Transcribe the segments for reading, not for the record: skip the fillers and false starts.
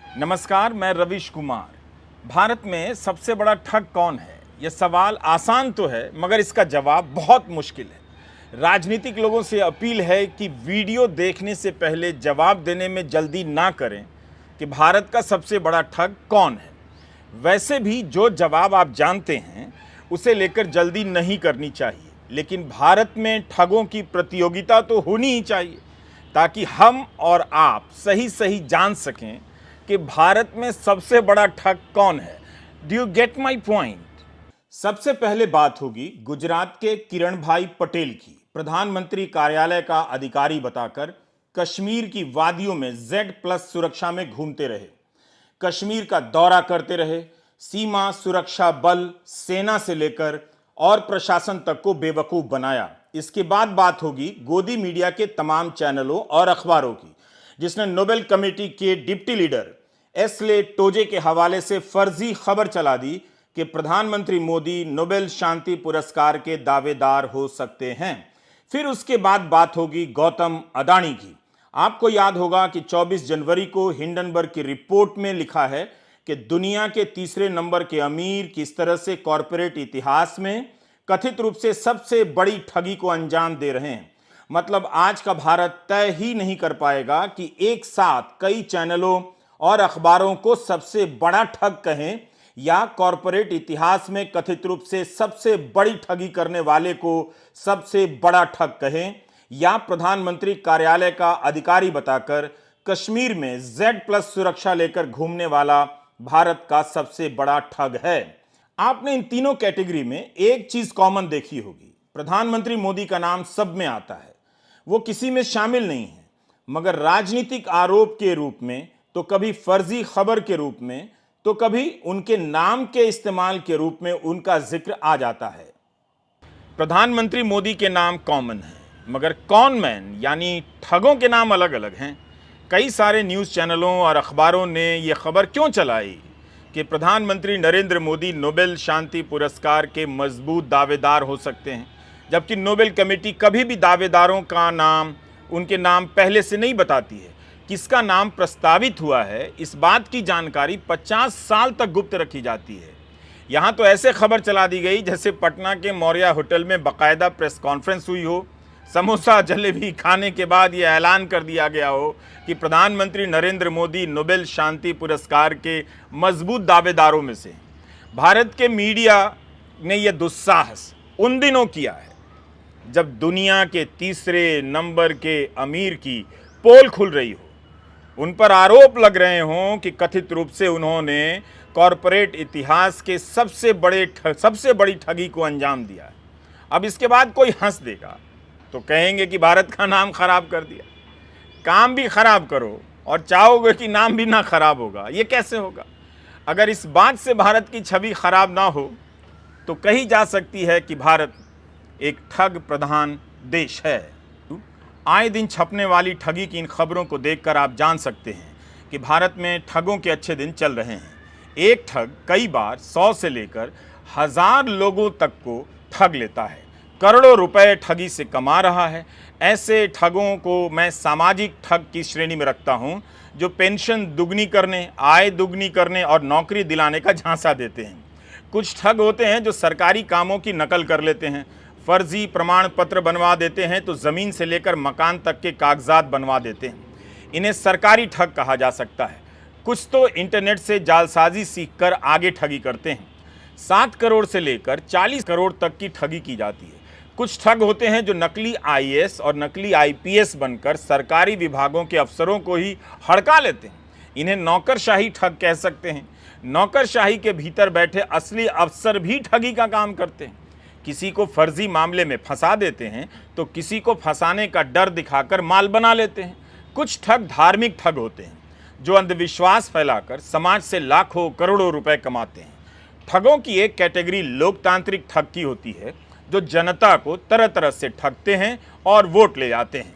नमस्कार, मैं रविश कुमार। भारत में सबसे बड़ा ठग कौन है? यह सवाल आसान तो है, मगर इसका जवाब बहुत मुश्किल है। राजनीतिक लोगों से अपील है कि वीडियो देखने से पहले जवाब देने में जल्दी ना करें कि भारत का सबसे बड़ा ठग कौन है। वैसे भी जो जवाब आप जानते हैं, उसे लेकर जल्दी नहीं करनी चाहिए, लेकिन भारत में ठगों की प्रतियोगिता तो होनी ही चाहिए, ताकि हम और आप सही सही जान सकें कि भारत में सबसे बड़ा ठग कौन है। Do you get my point? सबसे पहले बात होगी गुजरात के किरण भाई पटेल की। प्रधानमंत्री कार्यालय का अधिकारी बताकर कश्मीर की वादियों में Z+ सुरक्षा में घूमते रहे, कश्मीर का दौरा करते रहे, सीमा सुरक्षा बल, सेना से लेकर और प्रशासन तक को बेवकूफ बनाया। इसके बाद बात होगी गोदी मीडिया के तमाम चैनलों और अखबारों की, जिसने नोबेल कमेटी के डिप्टी लीडर एसले टोजे के हवाले से फर्जी खबर चला दी कि प्रधानमंत्री मोदी नोबेल शांति पुरस्कार के दावेदार हो सकते हैं। फिर उसके बाद बात होगी गौतम अडानी की। आपको याद होगा कि 24 जनवरी को हिंडनबर्ग की रिपोर्ट में लिखा है कि दुनिया के तीसरे नंबर के अमीर किस तरह से कॉरपोरेट इतिहास में कथित रूप से सबसे बड़ी ठगी को अंजाम दे रहे हैं। मतलब आज का भारत तय ही नहीं कर पाएगा कि एक साथ कई चैनलों और अखबारों को सबसे बड़ा ठग कहें या कॉरपोरेट इतिहास में कथित रूप से सबसे बड़ी ठगी करने वाले को सबसे बड़ा ठग कहें, या प्रधानमंत्री कार्यालय का अधिकारी बताकर कश्मीर में Z+ सुरक्षा लेकर घूमने वाला भारत का सबसे बड़ा ठग है। आपने इन तीनों कैटेगरी में एक चीज कॉमन देखी होगी। प्रधानमंत्री मोदी का नाम सब में आता है, वो किसी में शामिल नहीं है, मगर राजनीतिक आरोप के रूप में, तो कभी फर्जी खबर के रूप में, तो कभी उनके नाम के इस्तेमाल के रूप में उनका जिक्र आ जाता है। प्रधानमंत्री मोदी के नाम कॉमन है, मगर कॉन मैन यानी ठगों के नाम अलग अलग हैं। कई सारे न्यूज़ चैनलों और अखबारों ने यह खबर क्यों चलाई कि प्रधानमंत्री नरेंद्र मोदी नोबेल शांति पुरस्कार के मजबूत दावेदार हो सकते हैं, जबकि नोबेल कमेटी कभी भी दावेदारों का नाम, उनके नाम पहले से नहीं बताती है। किसका नाम प्रस्तावित हुआ है, इस बात की जानकारी 50 साल तक गुप्त रखी जाती है। यहाँ तो ऐसे खबर चला दी गई जैसे पटना के मौर्या होटल में बाकायदा प्रेस कॉन्फ्रेंस हुई हो, समोसा जलेबी खाने के बाद ये ऐलान कर दिया गया हो कि प्रधानमंत्री नरेंद्र मोदी नोबेल शांति पुरस्कार के मजबूत दावेदारों में से। भारत के मीडिया ने यह दुस्साहस उन दिनों किया है जब दुनिया के तीसरे नंबर के अमीर की पोल खुल रही हो, उन पर आरोप लग रहे हों कि कथित रूप से उन्होंने कॉरपोरेट इतिहास के सबसे बड़ी ठगी को अंजाम दिया है। अब इसके बाद कोई हंस देगा तो कहेंगे कि भारत का नाम खराब कर दिया। काम भी खराब करो और चाहोगे कि नाम भी ना खराब होगा, ये कैसे होगा? अगर इस बात से भारत की छवि खराब ना हो तो कही जा सकती है कि भारत एक ठग प्रधान देश है। आए दिन छपने वाली ठगी की इन खबरों को देखकर आप जान सकते हैं कि भारत में ठगों के अच्छे दिन चल रहे हैं। एक ठग कई बार 100 से लेकर 1000 लोगों तक को ठग लेता है, करोड़ों रुपए ठगी से कमा रहा है। ऐसे ठगों को मैं सामाजिक ठग की श्रेणी में रखता हूं, जो पेंशन दुगनी करने, आय दुगनी करने और नौकरी दिलाने का झांसा देते हैं। कुछ ठग होते हैं जो सरकारी कामों की नकल कर लेते हैं, फर्जी प्रमाण पत्र बनवा देते हैं, तो ज़मीन से लेकर मकान तक के कागजात बनवा देते हैं। इन्हें सरकारी ठग कहा जा सकता है। कुछ तो इंटरनेट से जालसाजी सीखकर आगे ठगी करते हैं। 7 करोड़ से लेकर 40 करोड़ तक की ठगी की जाती है। कुछ ठग होते हैं जो नकली IAS और नकली IPS बनकर सरकारी विभागों के अफसरों को ही हड़का लेते हैं। इन्हें नौकरशाही ठग कह सकते हैं। नौकरशाही के भीतर बैठे असली अफसर भी ठगी का काम करते हैं। किसी को फर्जी मामले में फंसा देते हैं तो किसी को फंसाने का डर दिखाकर माल बना लेते हैं। कुछ ठग धार्मिक ठग होते हैं जो अंधविश्वास फैलाकर समाज से लाखों करोड़ों रुपए कमाते हैं। ठगों की एक कैटेगरी लोकतांत्रिक ठग की होती है, जो जनता को तरह तरह से ठगते हैं और वोट ले जाते हैं।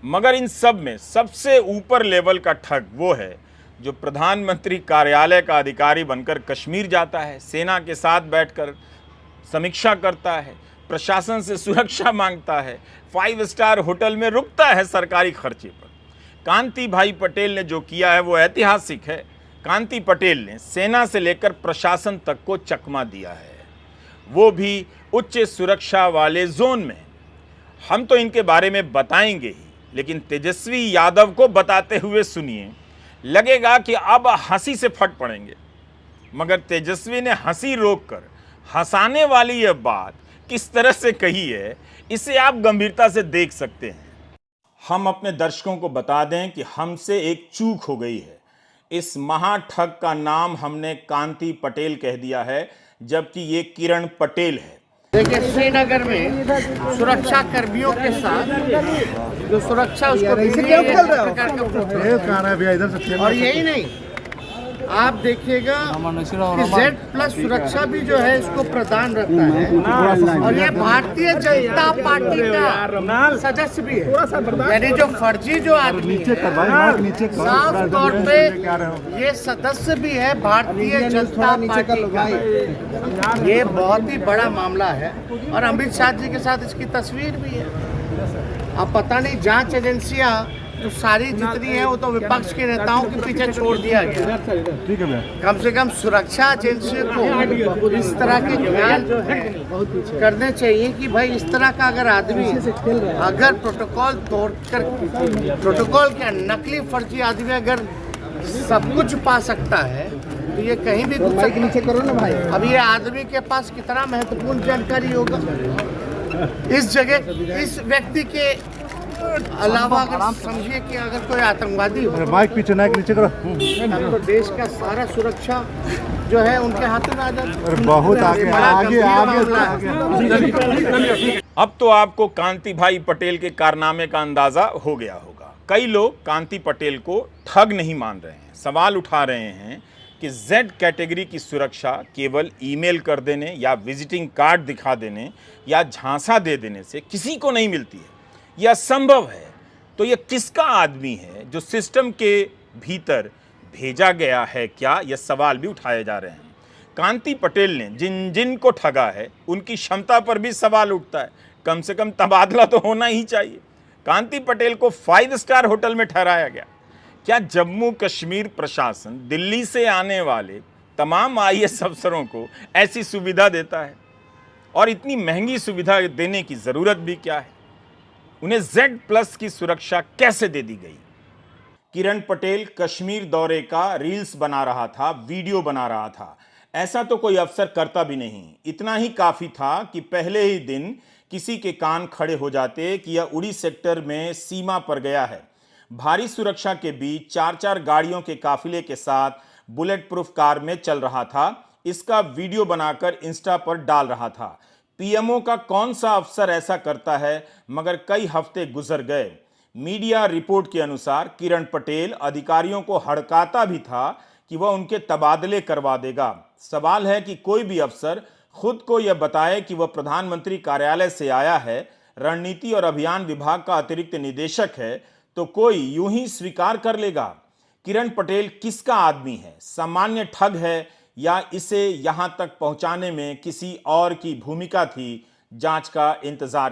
मगर इन सब में सबसे ऊपर लेवल का ठग वो है जो प्रधानमंत्री कार्यालय का अधिकारी बनकर कश्मीर जाता है, सेना के साथ बैठकर समीक्षा करता है, प्रशासन से सुरक्षा मांगता है, 5 स्टार होटल में रुकता है सरकारी खर्चे पर, कांति भाई पटेल ने जो किया है वो ऐतिहासिक है। कांति पटेल ने सेना से लेकर प्रशासन तक को चकमा दिया है, वो भी उच्च सुरक्षा वाले जोन में। हम तो इनके बारे में बताएंगे ही, लेकिन तेजस्वी यादव को बताते हुए सुनिए, लगेगा कि अब हंसी से फट पड़ेंगे। मगर तेजस्वी ने हंसी रोककर हंसाने वाली यह बात किस तरह से कही है, इसे आप गंभीरता से देख सकते हैं। हम अपने दर्शकों को बता दें कि हमसे एक चूक हो गई है। इस महाठग का नाम हमने कांति पटेल कह दिया है, जबकि ये किरण पटेल है। देखिए, श्रीनगर में सुरक्षा कर्मियों के साथ जो सुरक्षा उसको और यही नहीं, आप देखिएगा कि Z+ सुरक्षा भी जो है इसको प्रदान रहता है। और ये भारतीय जनता पार्टी का सदस्य भी है, यानी जो फर्जी जो आदमी है, साफ तौर पे ये सदस्य भी है भारतीय जनता पार्टी का। ये बहुत ही बड़ा मामला है और अमित शाह जी के साथ इसकी तस्वीर भी है। अब पता नहीं जांच एजेंसियां तो सारी जितनी है वो तो विपक्ष के नेताओं के पीछे छोड़ दिया गया। ठीक है, कम से कम सुरक्षा एजेंसियों को इस तरह के ज्ञान जो है करने चाहिए कि भाई इस तरह का अगर आदमी अगर प्रोटोकॉल तोड़कर, प्रोटोकॉल के नकली फर्जी आदमी अगर सब कुछ पा सकता है तो ये कहीं भी कुछ नीचे करो ना भाई। अब ये आदमी के पास कितना महत्वपूर्ण जानकारी होगा इस जगह, इस व्यक्ति के अलावा अगर समझिए कि अगर कोई आतंकवादी हो, माइक पीछे नीचे करो, तो देश का सारा सुरक्षा जो है उनके हाथों में आ जाता है। बहुत आगे। अब तो आपको कांति भाई पटेल के कारनामे का अंदाजा हो गया होगा। कई लोग कांति पटेल को ठग नहीं मान रहे हैं, सवाल उठा रहे हैं कि Z कैटेगरी की सुरक्षा केवल ईमेल कर देने या विजिटिंग कार्ड दिखा देने या झांसा दे देने से किसी को नहीं मिलती है, यह असंभव है। तो यह किसका आदमी है जो सिस्टम के भीतर भेजा गया है क्या, यह सवाल भी उठाए जा रहे हैं। कांति पटेल ने जिन जिन को ठगा है उनकी क्षमता पर भी सवाल उठता है। कम से कम तबादला तो होना ही चाहिए। कांति पटेल को 5 स्टार होटल में ठहराया गया। क्या जम्मू कश्मीर प्रशासन दिल्ली से आने वाले तमाम IAS अफसरों को ऐसी सुविधा देता है? और इतनी महंगी सुविधा देने की ज़रूरत भी क्या है? उन्हें Z+ की सुरक्षा कैसे दे दी गई? किरण पटेल कश्मीर दौरे का रील्स बना रहा था, वीडियो बना रहा था। ऐसा तो कोई अफसर करता भी नहीं। इतना ही काफ़ी था कि पहले ही दिन किसी के कान खड़े हो जाते कि यह उड़ी सेक्टर में सीमा पर गया है। भारी सुरक्षा के बीच 4-4 गाड़ियों के काफिले के साथ बुलेट प्रूफ कार में चल रहा था। इसका वीडियो बनाकर इंस्टा पर डाल रहा था। पीएमओ का कौन सा अफसर ऐसा करता है? मगर कई हफ्ते गुजर गए। मीडिया रिपोर्ट के अनुसार किरण पटेल अधिकारियों को हड़काता भी था कि वह उनके तबादले करवा देगा। सवाल है कि कोई भी अफसर खुद को यह बताए कि वह प्रधानमंत्री कार्यालय से आया है, रणनीति और अभियान विभाग का अतिरिक्त निदेशक है, तो कोई यूं ही स्वीकार कर लेगा? किरण पटेल किसका आदमी है? सामान्य ठग है या इसे यहां तक पहुंचाने में किसी और की भूमिका थी? जांच का इंतजार